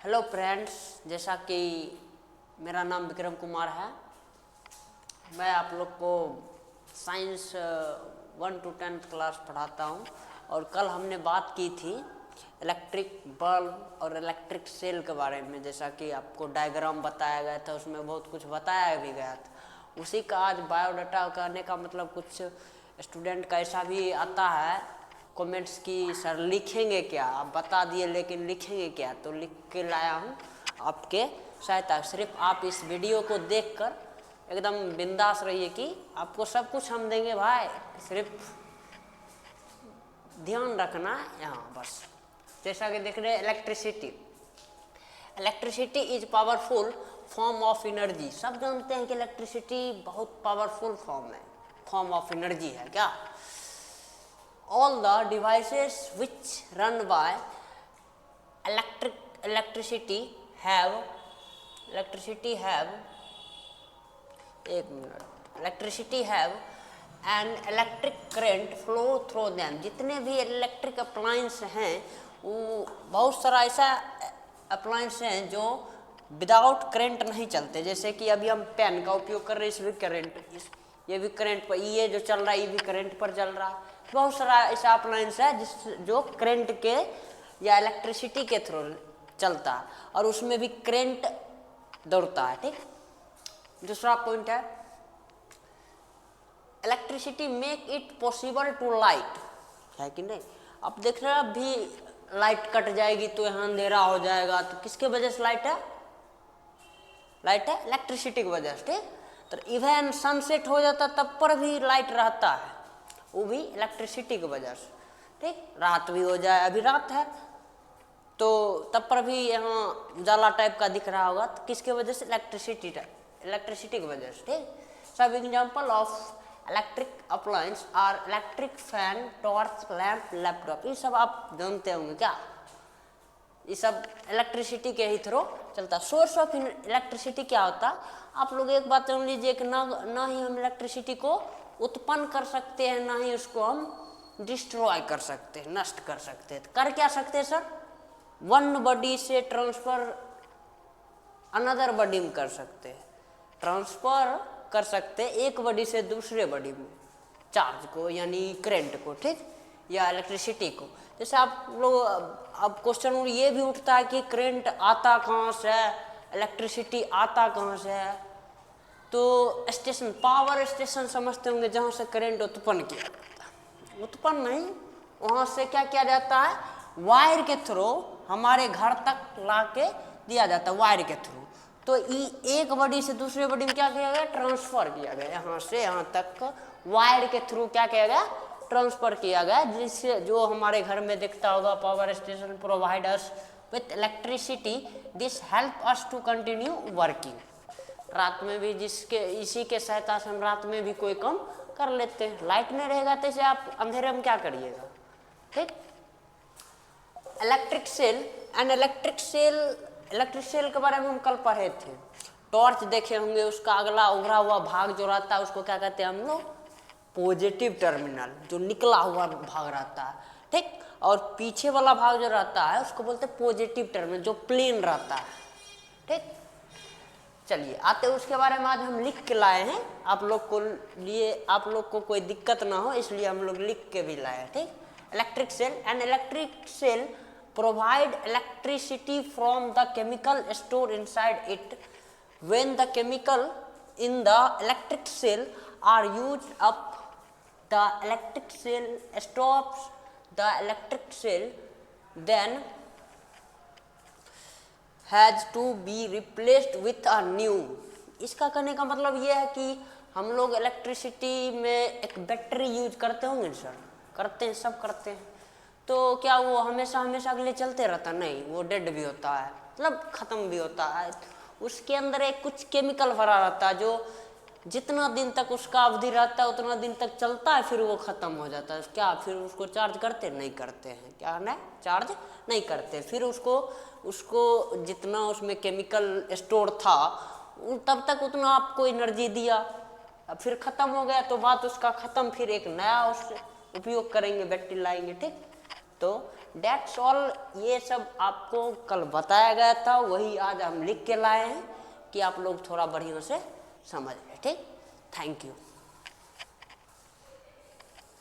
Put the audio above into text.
Hello friends, जैसा कि मेरा नाम विक्रम कुमार है। मैं आप लोग को साइंस 1 to 10 क्लास पढ़ाता हूँ। और कल हमने बात की थी इलेक्ट्रिक बल्ब और इलेक्ट्रिक सेल के बारे में। जैसा कि आपको डायग्राम बताया गया था, उसमें बहुत कुछ बताया भी गया था। उसी का आज बायोडाटा करने का मतलब कुछ स्टूडेंट का ऐसा भी आता है कमेंट्स की सर लिखेंगे क्या, आप बता दिए लेकिन लिखेंगे क्या। तो लिख के लाया हूँ आपके सहायता। सिर्फ आप इस वीडियो को देखकर एकदम बिंदास रहिए कि आपको सब कुछ हम देंगे भाई, सिर्फ ध्यान रखना यहाँ बस। जैसा कि देख रहे हैं electricity is powerful form of energy. सब जानते हैं कि इलेक्ट्रिसिटी बहुत पावरफुल फॉर्म ऑफ एनर्जी है क्या। All the devices which run by electricity have an electric current flow through them। जितने भी इलेक्ट्रिक अप्लायंस हैं, वो बहुत सारा ऐसा अप्लायंस हैं जो विदाउट करंट नहीं चलते। जैसे कि अभी हम पेन का उपयोग कर रहे हैं, इसमें करंट, ये भी करंट पर, ये जो चल रहा है ये भी करंट पर चल रहा है। बहुत सारा ऐसा अप्लायंस है जो करंट के या इलेक्ट्रिसिटी के थ्रू चलता है और उसमें भी करंट दौड़ता है। ठीक, दूसरा पॉइंट है electricity make it possible to light, है कि नहीं। अब देख रहे हैं अभी लाइट कट जाएगी तो यहाँ अंधेरा हो जाएगा, तो किसके वजह से लाइट है इलेक्ट्रिसिटी की वजह से। ठीक, तो इवन सनसेट हो जाता तब पर भी लाइट रहता है, वो भी इलेक्ट्रिसिटी की वजह से। ठीक, रात भी हो जाए, अभी रात है तो तब पर भी यहाँ उजाला टाइप का दिख रहा होगा, तो किसके वजह से इलेक्ट्रिसिटी की वजह से। ठीक, सब example of electric appliance are electric fan, torch lamp, laptop. ये सब आप जानते होंगे क्या, ये सब इलेक्ट्रिसिटी के ही थ्रू चलता। सोर्स ऑफ इलेक्ट्रिसिटी क्या होता, आप लोग एक बात जान लीजिए कि ना ही हम इलेक्ट्रिसिटी को उत्पन्न कर सकते हैं, ना ही उसको हम डिस्ट्रॉय कर सकते हैं, नष्ट कर सकते हैं। कर क्या सकते हैं सर, वन बॉडी से ट्रांसफर अनदर बॉडी में कर सकते हैं, ट्रांसफर कर सकते हैं एक बॉडी से दूसरे बॉडी में चार्ज को, यानी करंट को। ठीक, या इलेक्ट्रिसिटी को। जैसे आप लोग अब क्वेश्चन ये भी उठता है कि करंट आता कहाँ से है, इलेक्ट्रिसिटी आता कहाँ से है। तो स्टेशन, पावर स्टेशन समझते होंगे, जहाँ से करंट उत्पन्न किया जाता है। उत्पन्न नहीं, वहाँ से क्या किया जाता है, वायर के थ्रू हमारे घर तक ला के दिया जाता है, वायर के थ्रू। तो एक बॉडी से दूसरे बॉडी में क्या किया गया, ट्रांसफर किया गया, यहाँ से यहाँ तक वायर के थ्रू क्या किया गया, ट्रांसफर किया गया। जिससे जो हमारे घर में दिखता होगा, power station provide us with electricity, this help us to continue working. रात में भी इसी के सहायता से हम रात में भी कोई काम कर लेते हैं। लाइट नहीं रहेगा तो इसे आप अंधेरे में क्या करिएगा। ठीक, इलेक्ट्रिक सेल के बारे में हम कल पढ़े थे। टॉर्च देखे होंगे, उसका अगला उभरा हुआ भाग जो रहता है उसको क्या कहते हैं हम लोग, पॉजिटिव टर्मिनल, जो निकला हुआ भाग रहता है। ठीक, और पीछे वाला भाग जो रहता है उसको बोलते हैं पॉजिटिव टर्मिनल, जो प्लेन रहता है। ठीक, चलिए आते उसके बारे में आज हम लिख के लाए हैं आप लोग को कोई दिक्कत ना हो, इसलिए हम लोग लिख के भी लाए हैं। ठीक, electric cell provide electricity from the chemical stored inside it. When the chemical in the electric cell are used up, the electric cell stops the electric cell, then has to be replaced with a new। इसका कहने का मतलब ये है कि हम लोग electricity में एक बैटरी यूज करते होंगे सर, करते हैं, सब करते हैं। तो क्या वो हमेशा के लिए चलते रहता, नहीं, वो डेड भी होता है, मतलब खत्म भी होता है। उसके अंदर एक कुछ केमिकल भरा रहता है जो जितना दिन तक उसका अवधि रहता है उतना दिन तक चलता है, फिर वो खत्म हो जाता है। क्या फिर उसको चार्ज करते नहीं करते हैं, क्या नहीं, चार्ज नहीं करते। फिर उसको जितना उसमें केमिकल स्टोर था तब तक उतना आपको एनर्जी दिया, फिर खत्म हो गया तो बात उसका खत्म, फिर एक नया उस उपयोग करेंगे, बैटरी लाएंगे। ठीक, तो डेट्स ऑल, ये सब आपको कल बताया गया था, वही आज हम लिख के लाए हैं कि आप लोग थोड़ा बढ़िया से समझ लें। ठीक, थैंक यू।